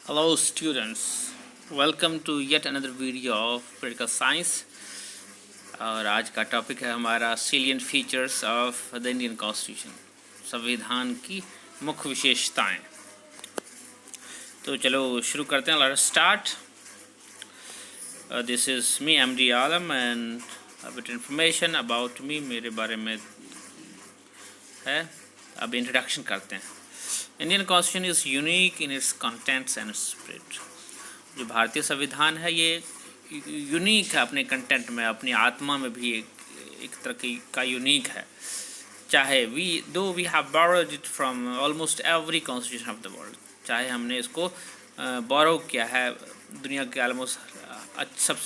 Hello students, welcome to yet another video of Political Science। और आज का topic है हमारा Salient Features of the Indian Constitution, संविधान की मुख्य विशेषताएं। तो चलो शुरू करते हैं। Let's start। This is me, MD Alam, and a bit information about me, मेरे बारे में है। अब इंट्रोडक्शन करते हैं। Indian constitution is unique in its contents and spirit. जो भारतीय संविधान है ये यूनिक है अपने कंटेंट में, अपनी आत्मा में भी एक तरह का यूनिक है। चाहे we have borrowed it from almost every constitution of the world, चाहे हमने इसको बोरो किया है दुनिया के ऑलमोस्ट सब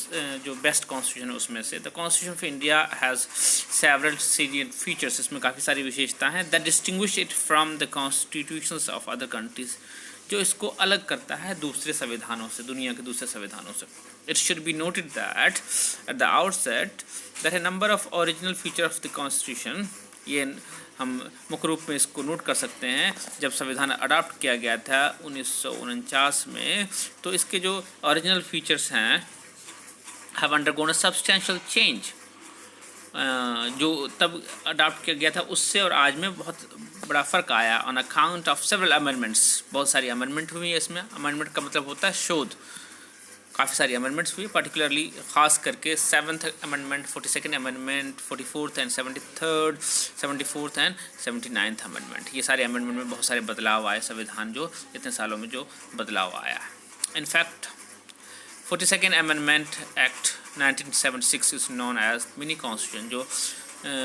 जो बेस्ट कॉन्स्टिट्यूशन है उसमें से। The constitution of India has several salient features, इसमें काफ़ी सारी विशेषता हैं that distinguish it from the constitutions of other countries, जो इसको अलग करता है दूसरे संविधानों से, दुनिया के दूसरे संविधानों से। It should be noted that at the outset that A number of original feature of the constitution, ये हम मुख्य रूप में इसको नोट कर सकते हैं। जब संविधान अडॉप्ट किया गया था 1949 में, तो इसके जो ओरिजिनल फीचर्स हैं have undergone a substantial change. जो तब अडॉप्ट किया गया था उससे और आज में बहुत बड़ा फ़र्क आया on account of several amendments. बहुत सारी अमेंडमेंट हुई है इसमें। अमेंडमेंट का मतलब होता है शोध। काफ़ी सारी अमेंडमेंट्स हुई, पर्टिकुलरली ख़ास करके 7th amendment, 42nd amendment, 44th and 73rd, 74th and 79th amendment. ये सारे अमेंडमेंट में बहुत सारे बदलाव आए। संविधान जो इतने सालों में जो बदलाव आया है, in fact 42nd amendment act 1976 is known as mini constitution. जो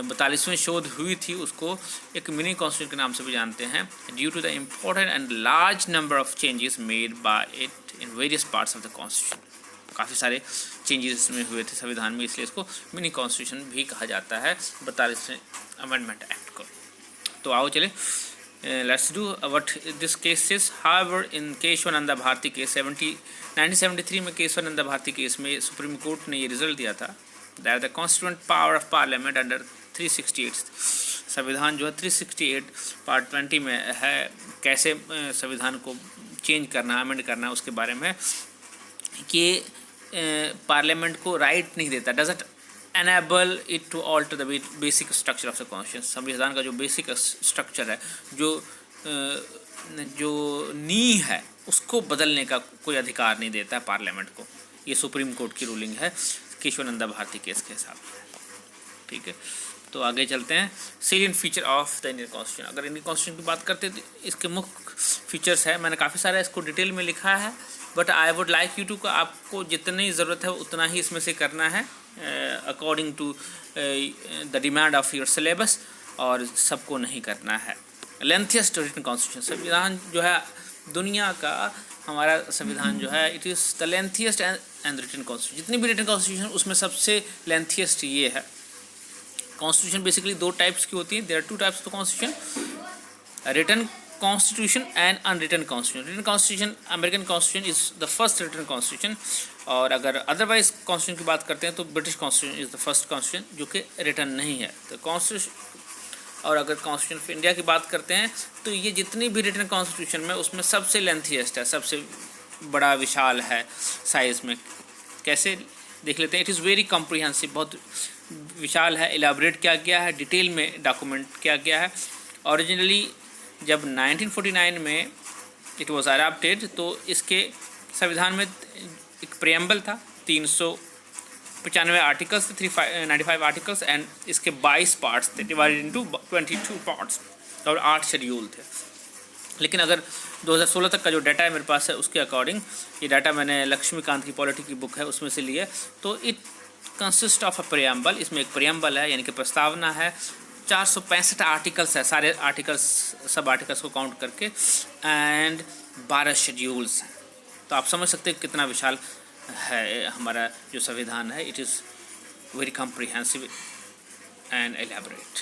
42वीं शोध हुई थी उसको एक मिनी कॉन्स्टिट्यूशन के नाम से भी जानते हैं, due to the important and large number of changes made by it in various parts of the constitution. काफ़ी सारे चेंजेस इसमें हुए थे संविधान में, इसलिए इसको मिनी कॉन्स्टिट्यूशन भी कहा जाता है 42वें अमेंडमेंट एक्ट को। तो आओ चले, let's do what this case is. However, in Kesavananda Bharati case 1973 में केशवानंदा भारती केस में सुप्रीम कोर्ट ने ये रिजल्ट दिया था that the constituent power of parliament under 368, संविधान जो है 368 पार्ट 20 में है, कैसे संविधान को चेंज करना, अमेंड करना, उसके बारे में कि पार्लियामेंट को राइट नहीं देता, doesn't enable it to alter the basic structure of the constitution। संविधान का जो बेसिक स्ट्रक्चर है, जो नींव है, उसको बदलने का कोई अधिकार नहीं देता है पार्लियामेंट को। ये सुप्रीम कोर्ट की रूलिंग है केशवानंदा भारती केस के हिसाब से। ठीक है, तो आगे चलते हैं। Salient feature of the Indian constitution. अगर इंडियन कॉन्स्टिट्यूशन की बात करते हैं तो इसके मुख्य फीचर्स है, मैंने काफ़ी सारा इसको डिटेल में लिखा है, but I would like you to का आपको जितनी ज़रूरत है उतना ही इसमें से करना है according to the demand of your syllabus, और सबको नहीं करना है। लेंथिएस्ट रिटन कॉन्स्टिट्यूशन, संविधान जो है दुनिया का, हमारा संविधान जो है it is the lengthiest and written constitution. जितनी भी रिटन कॉन्स्टिट्यूशन उसमें सबसे लेंथिएस्ट ये है। कॉन्स्टिट्यूशन बेसिकली दो टाइप्स की होती है। There are two types of constitution, written constitution and unwritten constitution. Written constitution, American constitution is the first written constitution, और अगर अदरवाइज कॉन्स्टिट्यूशन की बात करते हैं तो British constitution is the first constitution जो कि रिटन नहीं है। तो कॉन्स्टिट्यूशन, और अगर कॉन्स्टिट्यूशन ऑफ इंडिया की बात करते हैं तो ये जितनी भी रिटन कॉन्स्टिट्यूशन में उसमें सबसे लेंथीएस्ट है, सबसे बड़ा विशाल है साइज़ में। कैसे देख लेते हैं। इट इज़ वेरी कॉम्प्रिहेंसिव, बहुत विशाल है, एलाबरेट किया गया है, डिटेल में डॉक्यूमेंट किया गया है। ओरिजिनली जब 1949 में इट वॉज अडॉप्टेड तो इसके संविधान में एक प्रियम्बल था, 395 आर्टिकल्स थे, 395 आर्टिकल्स, एंड इसके 22 पार्ट्स थे, डिवाइडेड इनटू 22 पार्ट्स, और 8 शेड्यूल थे। लेकिन अगर 2016 तक का जो डाटा है मेरे पास है उसके अकॉर्डिंग, ये डाटा मैंने लक्ष्मीकांत की पॉलिटी की बुक है उसमें से लिया, तो it consist of a preamble. इसमें एक प्रियम्बल है, यानी कि प्रस्तावना है, 465 आर्टिकल्स है, सारे आर्टिकल्स, सब आर्टिकल्स को काउंट करके, एंड 12 शेड्यूल्स हैं। तो आप समझ सकते हैं कितना विशाल है हमारा जो संविधान है। It is very comprehensive and elaborate.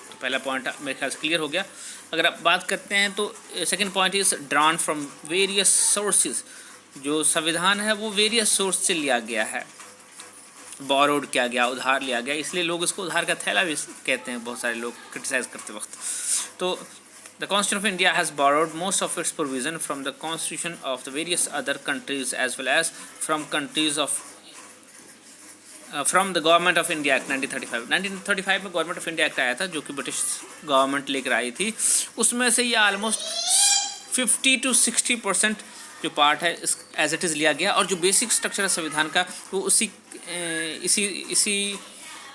तो पहला पॉइंट मेरे ख्याल से क्लियर हो गया। अगर आप बात करते हैं तो second point is drawn from various sources. जो संविधान है वो वेरियस सोर्स से लिया गया है, बोरोड किया गया, उधार लिया गया, इसलिए लोग इसको उधार का थैला भी कहते हैं, बहुत सारे लोग क्रिटिसाइज़ करते वक्त। तो The Constitution of India has borrowed most of its provision from the constitution of the various other countries as well as from countries of from the government of India act 1935। 1935 में government of India act आया था जो कि British government लेकर आई थी। उसमें से ये ऑलमोस्ट 50 to 60% जो पार्ट है एज इट इज़ लिया गया, और जो बेसिक स्ट्रक्चर है संविधान का वो इसी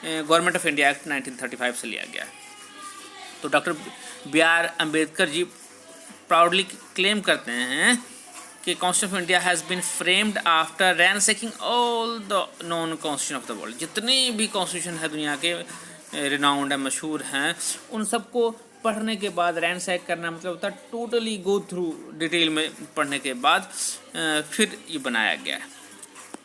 गवर्नमेंट ऑफ इंडिया एक्ट 1935 से लिया गया है। तो doctor B R Ambedkar ji proudly claim करते हैं कि constitution of India has been framed after ransacking all the known constitution of the world. जितने भी कॉन्स्टिट्यूशन है दुनिया के रिनाउंड है, मशहूर हैं, उन सबको पढ़ने के बाद रैनसैक करना मतलब होता है टोटली गो थ्रू डिटेल में पढ़ने के बाद फिर ये बनाया गया है।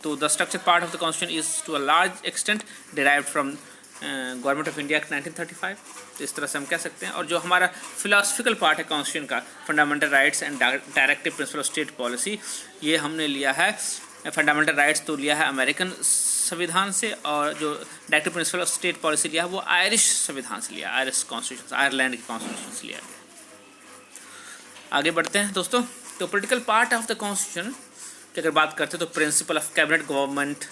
तो the structure part of the constitution is to a large extent derived from government of India act 1935। तो इस तरह से हम कह सकते हैं। और जो हमारा फिलोसफिकल पार्ट है कॉन्स्टिट्यूशन का, fundamental rights and directive principle of state policy, ये हमने लिया है फंडामेंटल राइट्स तो लिया है अमेरिकन संविधान से, और जो directive principle of state policy लिया है वो आयरिश संविधान से लिया, आयरिश कॉन्स्टिट्यूशन, आयरलैंड की कॉन्स्टिट्यूशन से लिया गया। आगे बढ़ते हैं दोस्तों। तो political part of the constitution की अगर बात करते हैं तो principle of cabinet government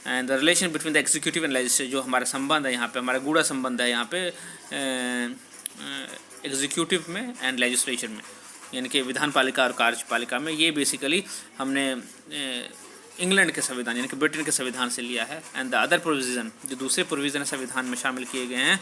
and the relation between the executive and legislature, जो हमारा संबंध है यहाँ पे, हमारा गूढ़ा संबंध है यहाँ पे एग्जीक्यूटिव में एंड लेजिस्लेचर में, यानी कि विधान पालिका और कार्यपालिका में। ये बेसिकली हमने इंग्लैंड के संविधान यानी कि ब्रिटेन के संविधान से लिया है। एंड द अदर प्रोविज़न, जो दूसरे प्रोविज़न संविधान में शामिल किए गए हैं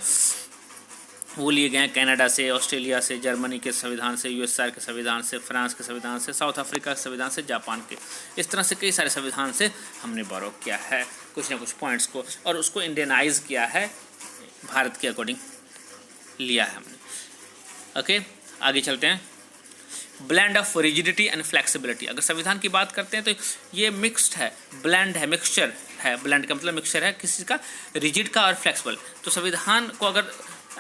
वो लिए गए हैं कनाडा से, ऑस्ट्रेलिया से, जर्मनी के संविधान से, यूएसआर के संविधान से, फ्रांस के संविधान से, साउथ अफ्रीका के संविधान से, जापान के। इस तरह से कई सारे संविधान से हमने बोरो किया है कुछ ना कुछ पॉइंट्स को, और उसको इंडियनाइज किया है, भारत के अकॉर्डिंग लिया है हमने। ओके, आगे चलते हैं। Blend of rigidity and flexibility. अगर संविधान की बात करते हैं तो ये मिक्स्ड है, ब्लेंड है, मिक्सचर है। ब्लेंड का मतलब मिक्सचर है किसी का, रिजिड का और फ्लेक्सिबल। तो संविधान को अगर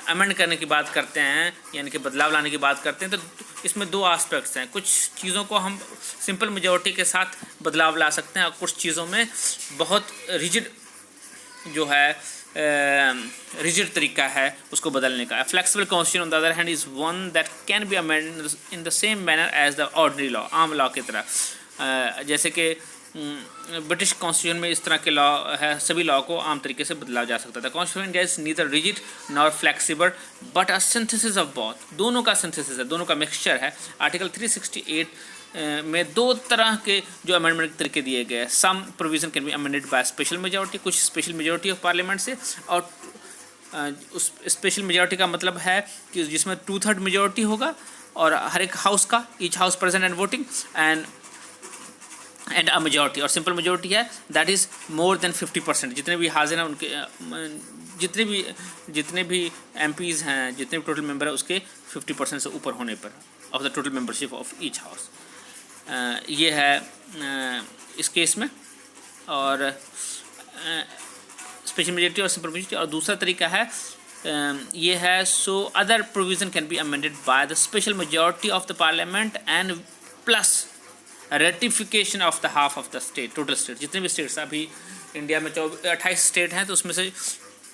अमेंड करने की बात करते हैं यानी कि बदलाव लाने की बात करते हैं तो इसमें दो एस्पेक्ट्स हैं। कुछ चीज़ों को हम सिंपल मेजॉरिटी के साथ बदलाव ला सकते हैं, और कुछ चीज़ों में बहुत रिजिड जो है रिजिड तरीका है उसको बदलने का। Flexible constitution on the other hand is one that can be amend in the same manner as the ordinary law, आम लॉ की तरह। जैसे कि ब्रिटिश कॉन्स्टिट्यूशन में इस तरह के लॉ है, सभी लॉ को आम तरीके से बदला जा सकता था। Constitution India is neither rigid nor flexible but a synthesis of both, दोनों का सिंथेसिस है, दोनों का मिक्सचर है। आर्टिकल 368 में दो तरह के जो अमेंडमेंट के तरीके दिए गए हैं। Some provision can be amended by special majority, कुछ स्पेशल मेजॉरिटी ऑफ पार्लियामेंट से, और उस स्पेशल मेजॉरिटी का मतलब है कि जिसमें 2/3 मेजॉरिटी होगा और हर एक हाउस का, each house present and voting, and a majority. और सिंपल मेजॉरिटी है दैट इज़ मोर देन 50%। जितने भी हाजिर हैं उनके जितने भी MPs हैं, जितने भी टोटल मेंबर है उसके 50% से ऊपर होने पर of the total membership of each house. ये है इस केस में, और स्पेशल मेजॉरिटी और सिंपल मेजॉरिटी। और दूसरा तरीका है ये है so other provision can be amended by the special majority of the parliament and plus ratification of the half of the state, total state. जितने भी स्टेट्स अभी इंडिया में 28 स्टेट हैं, तो उसमें से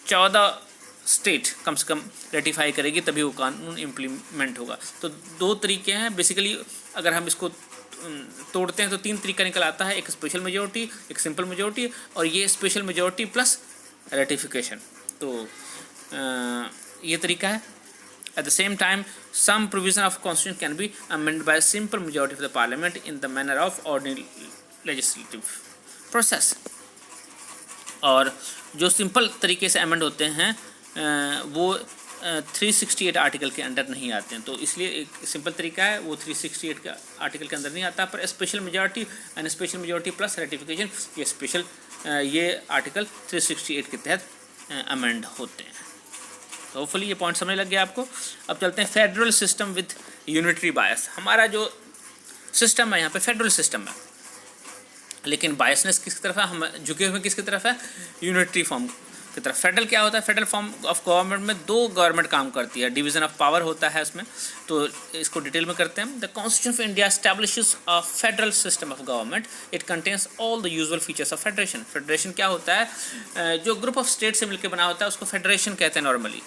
14 स्टेट कम से कम रेटिफाई करेगी तभी वो कानून इम्प्लीमेंट होगा। तो दो तरीके हैं बेसिकली, अगर हम इसको तोड़ते हैं तो 3 तरीका निकल आता है, एक स्पेशल मेजॉरिटी, एक सिंपल मेजॉरिटी, और ये स्पेशल मेजॉरिटी प्लस रेटिफिकेशन। तो ये तरीका है। At the same time, some provision of constitution can be amended by a simple majority of the parliament in the manner of ordinary legislative process. और जो simple तरीके से अमेंड होते हैं वो 368 आर्टिकल के अंडर नहीं आते हैं। तो इसलिए एक सिंपल तरीका है वो 368 का आर्टिकल के अंदर नहीं आता, पर special majority and special majority plus ratification ये आर्टिकल 368 के तहत अमेंड होते हैं। तो होपफुली ये पॉइंट समझ लग गया आपको। अब चलते हैं फेडरल सिस्टम विद यूनिटरी बायस। हमारा जो सिस्टम है यहाँ पे फेडरल सिस्टम है, लेकिन बायसनेस किसकी तरफ है, हम झुके हुए किसकी तरफ है, यूनिटरी फॉर्म की तरफ। फेडरल क्या होता है, फेडरल फॉर्म ऑफ गवर्नमेंट में 2 गवर्नमेंट काम करती है, डिवीजन ऑफ पावर होता है इसमें। तो इसको डिटेल में करते हैं। The constitution of India establishes a federal system of government. It contains all the usual features of federation. Federation क्या होता है, जो ग्रुप ऑफ स्टेट से मिलकर बना होता है उसको फेडरेशन कहते हैं नॉर्मली।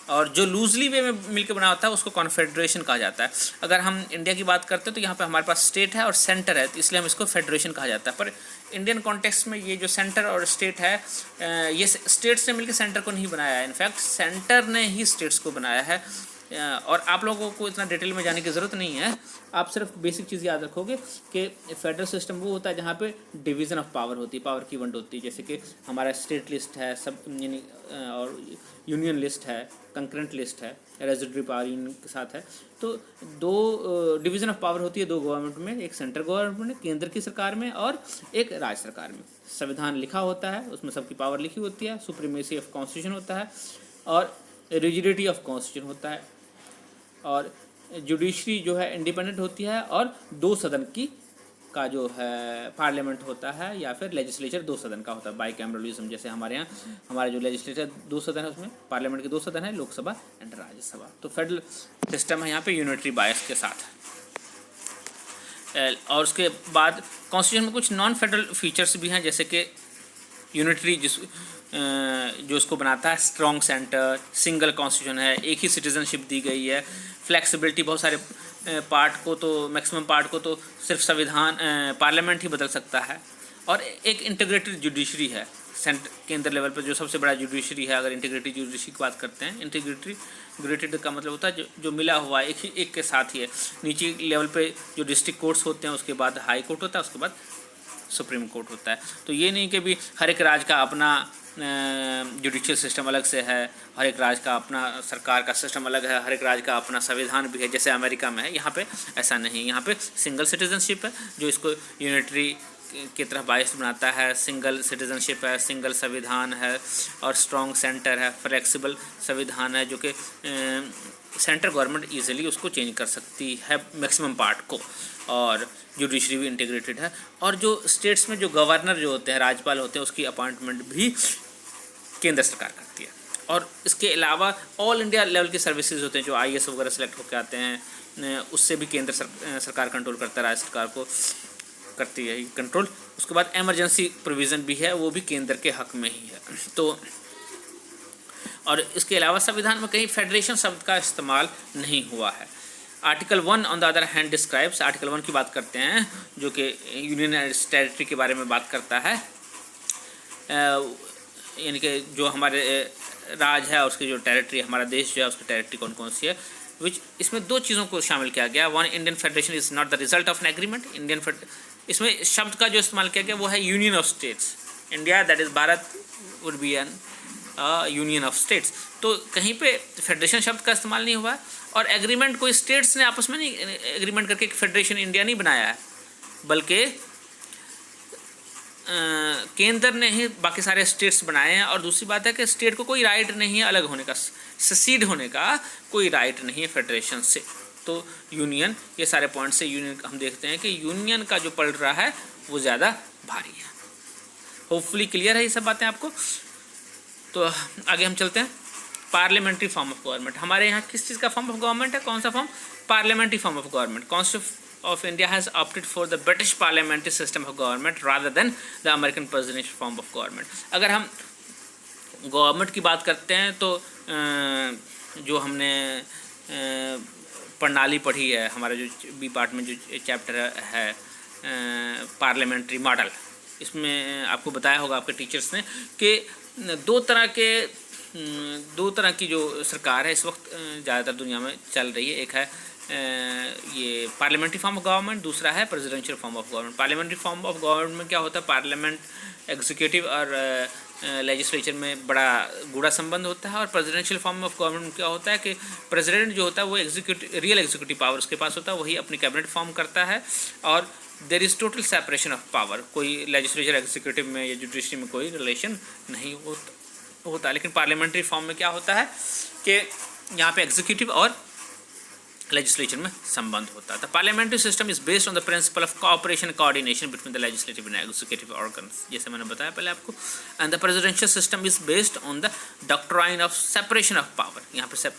और जो लूजली वे में मिलकर बना होता है उसको कॉन्फेडरेशन कहा जाता है। अगर हम इंडिया की बात करते हैं तो यहाँ पे हमारे पास स्टेट है और सेंटर है, तो इसलिए हम इसको फेडरेशन कहा जाता है। पर इंडियन कॉन्टेक्स्ट में ये जो सेंटर और स्टेट है, ये स्टेट्स ने मिलकर सेंटर को नहीं बनाया है, इनफैक्ट सेंटर ने ही स्टेट्स को बनाया है। और आप लोगों को इतना डिटेल में जाने की ज़रूरत नहीं है, आप सिर्फ बेसिक चीज़ याद रखोगे कि फेडरल सिस्टम वो होता है जहाँ पे डिवीज़न ऑफ पावर होती है, पावर की वंड होती है। जैसे कि हमारा स्टेट लिस्ट है सब, यानी और यूनियन लिस्ट है, कंकरेंट लिस्ट है, रेजिडरी पावर यूनियन के साथ है। तो दो डिवीज़न ऑफ पावर होती है दो गवर्नमेंट में, एक सेंट्रल गवर्नमेंट में केंद्र की सरकार में और एक राज्य सरकार में। संविधान लिखा होता है, उसमें सबकी पावर लिखी होती है, सुप्रीमेसी ऑफ कॉन्स्टिट्यूशन होता है और रिजिडिटी ऑफ कॉन्स्टिट्यूशन होता है, और जुडिशरी जो है इंडिपेंडेंट होती है, और दो सदन की का जो है पार्लियामेंट होता है या फिर लेजिस्लेचर दो सदन का होता है, बाई कैमरलिज्म। जैसे हमारे यहाँ हमारा जो लेजिस्लेचर दो सदन है, उसमें पार्लियामेंट के दो सदन है, लोकसभा एंड राज्यसभा। तो फेडरल सिस्टम है यहाँ पे यूनिटरी बायस के साथ। और उसके बाद कॉन्स्टिट्यूशन में कुछ नॉन फेडरल फीचर्स भी हैं, जैसे कि यूनिटरी जो उसको बनाता है, स्ट्रॉन्ग सेंटर, सिंगल कॉन्स्टिट्यूशन है, एक ही सिटीजनशिप दी गई है, फ्लेक्सिबिलिटी, बहुत सारे पार्ट को तो मैक्सिमम पार्ट को तो सिर्फ संविधान पार्लियामेंट ही बदल सकता है, और एक इंटीग्रेटेड जुडिशरी है। केंद्र लेवल पर जो सबसे बड़ा जुडिशरी है, अगर इंटीग्रेटेड जुडिशरी की बात करते हैं, इंटीग्रेटेड का मतलब होता है जो मिला हुआ है, एक के साथ ही है। नीचे लेवल पे जो डिस्ट्रिक्ट कोर्ट्स होते हैं, उसके बाद हाई कोर्ट होता है, उसके बाद सुप्रीम कोर्ट होता है। तो ये नहीं कि भी हर एक राज्य का अपना जुडिशियल सिस्टम अलग से है, हर एक राज्य का अपना सरकार का सिस्टम अलग है, हर एक राज्य का अपना संविधान भी है जैसे अमेरिका में है। यहाँ पे ऐसा नहीं, यहाँ पे सिंगल सिटीजनशिप है जो इसको यूनिटरी की तरह बायस बनाता है। सिंगल सिटीजनशिप है, सिंगल संविधान है और स्ट्रॉन्ग सेंटर है, फ्लेक्सिबल संविधान है, जो कि सेंट्रल गवर्नमेंट ईजिली उसको चेंज कर सकती है मैक्सिमम पार्ट को, और जुडिशरी भी इंटीग्रेटेड है। और जो स्टेट्स में जो गवर्नर जो होते हैं, राज्यपाल होते हैं, उसकी अपॉइंटमेंट भी केंद्र सरकार करती है। और इसके अलावा ऑल इंडिया लेवल की सर्विसेज होते हैं, जो IAS वगैरह सेलेक्ट होकर आते हैं, उससे भी केंद्र सरकार कंट्रोल करता है, राज्य सरकार को करती है कंट्रोल। उसके बाद इमरजेंसी प्रोविज़न भी है, वो भी केंद्र के हक में ही है। तो और इसके अलावा संविधान में कहीं फेडरेशन शब्द का इस्तेमाल नहीं हुआ है। Article 1 on the other hand describes, article 1 की बात करते हैं जो कि यूनियन एंड टेरिटरी के बारे में बात करता है, यानी कि जो हमारे राज है उसकी जो टेरिटरी, हमारा देश जो है उसकी टेरिटरी कौन कौन सी है, विच इसमें दो चीज़ों को शामिल किया गया। One, Indian federation is not the result of an agreement. इसमें शब्द का जो इस्तेमाल किया गया वो है union of states. India that is Bharat would be an union of states. तो कहीं पे फेडरेशन शब्द का इस्तेमाल नहीं हुआ है, और एग्रीमेंट कोई स्टेट्स ने आपस में नहीं एग्रीमेंट करके फेडरेशन इंडिया नहीं बनाया है, बल्कि केंद्र ने ही बाकी सारे स्टेट्स बनाए हैं। और दूसरी बात है कि स्टेट को कोई राइट नहीं है अलग होने का, सेसीड होने का कोई राइट नहीं है फेडरेशन से। तो यूनियन, ये सारे पॉइंट से यूनियन हम देखते हैं कि यूनियन का जो पल रहा है वो ज़्यादा भारी है। होपफुली क्लियर है ये सब बातें आपको। तो आगे हम चलते हैं। पार्लियामेंट्री फॉर्म ऑफ गवर्नमेंट, हमारे यहाँ किस चीज़ का फॉर्म ऑफ गवर्नमेंट है, कौन सा form? Parliamentary form of government. Constitution of India has opted for the British parliamentary system of government rather than the American presidential form of government। अगर हम government की बात करते हैं तो जो हमने प्रणाली पढ़ी है, हमारा जो बी पार्ट में जो चैप्टर है पार्लियामेंट्री मॉडल, इसमें आपको बताया होगा आपके टीचर्स ने कि दो तरह की जो सरकार है इस वक्त ज़्यादातर दुनिया में चल रही है। एक है ये पार्लियामेंट्री फॉर्म ऑफ गवर्नमेंट, दूसरा है presidential form of government. Parliamentary form of government में क्या होता है, पार्लियामेंट एग्जीक्यूटिव और लेजिस्लेचर में बड़ा गूढ़ा संबंध होता है। और प्रेसिडेंशियल फॉर्म ऑफ गवर्नमेंट में क्या होता है कि प्रेसिडेंट जो होता है वो रियल एग्जीक्यूटिव पावर उसके पास होता है, वही अपनी कैबिनेट फॉर्म करता है, और there is total separation of power. कोई लेजिस्लेचर एग्जीक्यूटिव में या जुडिशरी में कोई रिलेशन नहीं होता। लेकिन पार्लियामेंट्री फॉर्म में क्या होता है कि यहाँ पे एग्जीक्यूटिव और लेजिस्लेचर में संबंध होता है। The parliamentary system is based on the principle of cooperation coordination between the legislative and executive organs, जैसे मैंने बताया पहले आपको। And the presidential system is based on the doctrine of separation of power. यहाँ पे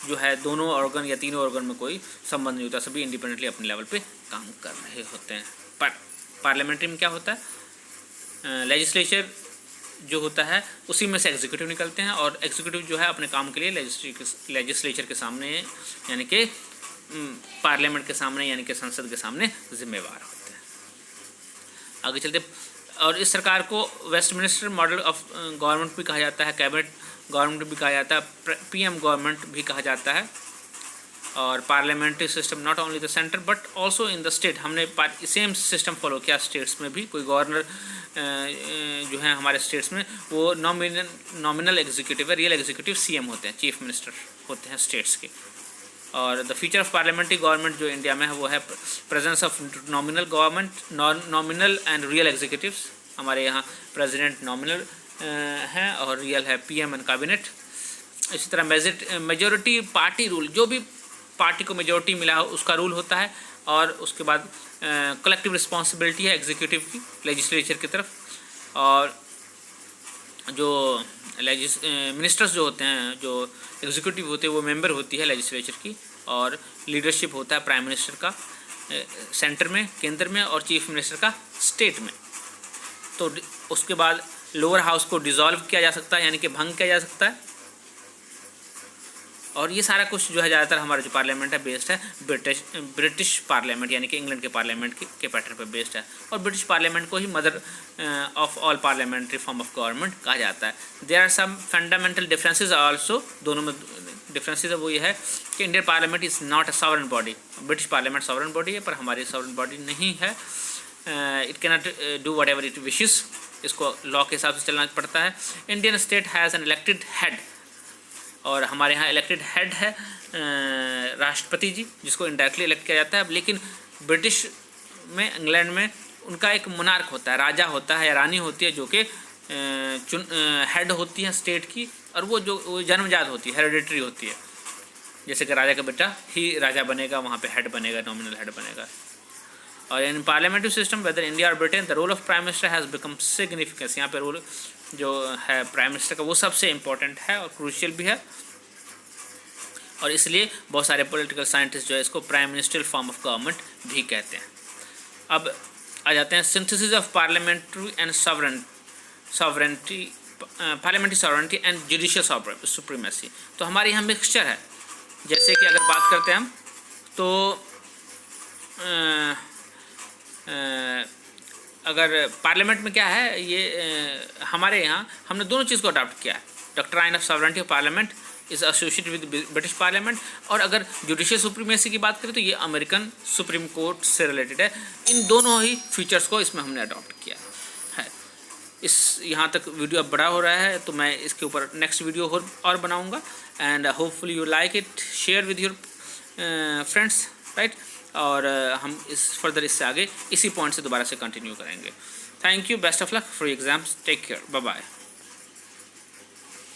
जो है दोनों ऑर्गन या तीनों ऑर्गन में कोई संबंध नहीं होता, सभी इंडिपेंडेंटली अपने लेवल पे काम कर रहे होते हैं। पर पार्लियामेंट्री में क्या होता है, लेजिस्लेचर जो होता है उसी में से एग्जीक्यूटिव निकलते हैं, और एग्जीक्यूटिव जो है अपने काम के लिए लेजिस्लेचर के सामने यानी कि पार्लियामेंट के सामने यानी कि संसद के सामने जिम्मेवार होते हैं। आगे चलते, और इस सरकार को वेस्टमिनिस्टर मॉडल ऑफ गवर्नमेंट भी कहा जाता है, कैबिनेट गवर्नमेंट भी कहा जाता है, पीएम गवर्नमेंट भी कहा जाता है, और parliamentary system not only the centre but also in the state. हमने सेम सिस्टम फॉलो किया स्टेट्स में भी। कोई गवर्नर जो है हमारे स्टेट्स में वो नॉमिनल एग्जीक्यूटिव है, रियल एग्जीक्यूटिव सीएम होते हैं, चीफ मिनिस्टर होते हैं स्टेट्स के। और the feature of parliamentary government जो इंडिया में है वो है presence of nominal government, nominal and real executives. हमारे यहाँ प्रेसिडेंट नॉमिनल हैं और रियल है पीएम एंड कैबिनेट। इसी तरह मेजोरिटी पार्टी रूल, जो भी पार्टी को मेजोरिटी मिला हो उसका रूल होता है, और उसके बाद कलेक्टिव रिस्पॉन्सिबिलिटी है एग्जीक्यूटिव की लेजिस्लेचर की तरफ, और जो मिनिस्टर्स जो होते हैं, जो एग्जीक्यूटिव होते हैं वो मेंबर होती है लेजिस्लेचर की, और लीडरशिप होता है प्राइम मिनिस्टर का सेंटर में, केंद्र में, और चीफ मिनिस्टर का स्टेट में। तो उसके बाद लोअर हाउस को डिसॉल्व किया जा सकता है यानी कि भंग किया जा सकता है, और ये सारा कुछ जो है ज़्यादातर हमारा जो पार्लियामेंट है बेस्ड है ब्रिटिश पार्लियामेंट यानी कि इंग्लैंड के पार्लियामेंट के पैटर्न पर बेस्ड है, और ब्रिटिश पार्लियामेंट को ही mother of all parliamentary form of government कहा जाता है। There are some fundamental differences also, दोनों में डिफरेंसेस है वो ये है कि Indian parliament is not a sovereign body. British parliament sovereign body है पर हमारी सॉवरेन बॉडी नहीं है। It can not do whatever it wishes, इसको लॉ के हिसाब से चलना पड़ता है। Indian state has an elected head, और हमारे यहाँ इलेक्टेड हेड है राष्ट्रपति जी, जिसको इंडायरेक्टली इलेक्ट किया जाता है। लेकिन ब्रिटिश में, इंग्लैंड में उनका एक मोनार्क होता है, राजा होता है या रानी होती है, जो कि हेड होती है स्टेट की, और वो जन्मजात होती है, हेरिडिटरी होती है। जैसे कि राजा का बेटा ही राजा बनेगा, वहाँ पे हेड बनेगा, नॉमिनल हेड बनेगा। और in parliamentary system whether India और Britain the role of prime minister has become significance. यहाँ पे रोल जो है प्राइम मिनिस्टर का वो सबसे इम्पोर्टेंट है और क्रूशियल भी है, और इसलिए बहुत सारे पॉलिटिकल साइंटिस्ट जो है इसको prime ministerial form of government भी कहते हैं। अब आ जाते हैं synthesis of parliamentary and sovereignty, parliamentary sovereignty and judicial supremacy. तो हमारे यहाँ मिक्सचर है। जैसे कि अगर बात करते हैं हम तो अगर पार्लियामेंट में क्या है, ये हमारे यहाँ हमने दोनों चीज़ को अडॉप्ट किया है। Doctrine of sovereignty of parliament is associated with British parliament, और अगर जुडिशियल सुप्रीमेसी की बात करें तो ये अमेरिकन सुप्रीम कोर्ट से रिलेटेड है। इन दोनों ही फीचर्स को इसमें हमने अडॉप्ट किया है। इस यहाँ तक वीडियो अब बड़ा हो रहा है, तो मैं इसके ऊपर नेक्स्ट वीडियो और बनाऊँगा, and hopefully you like it, share with your friends, right. और हम इससे आगे इसी पॉइंट से दोबारा से कंटिन्यू करेंगे। Thank you, best of luck for exams, take care, bye bye.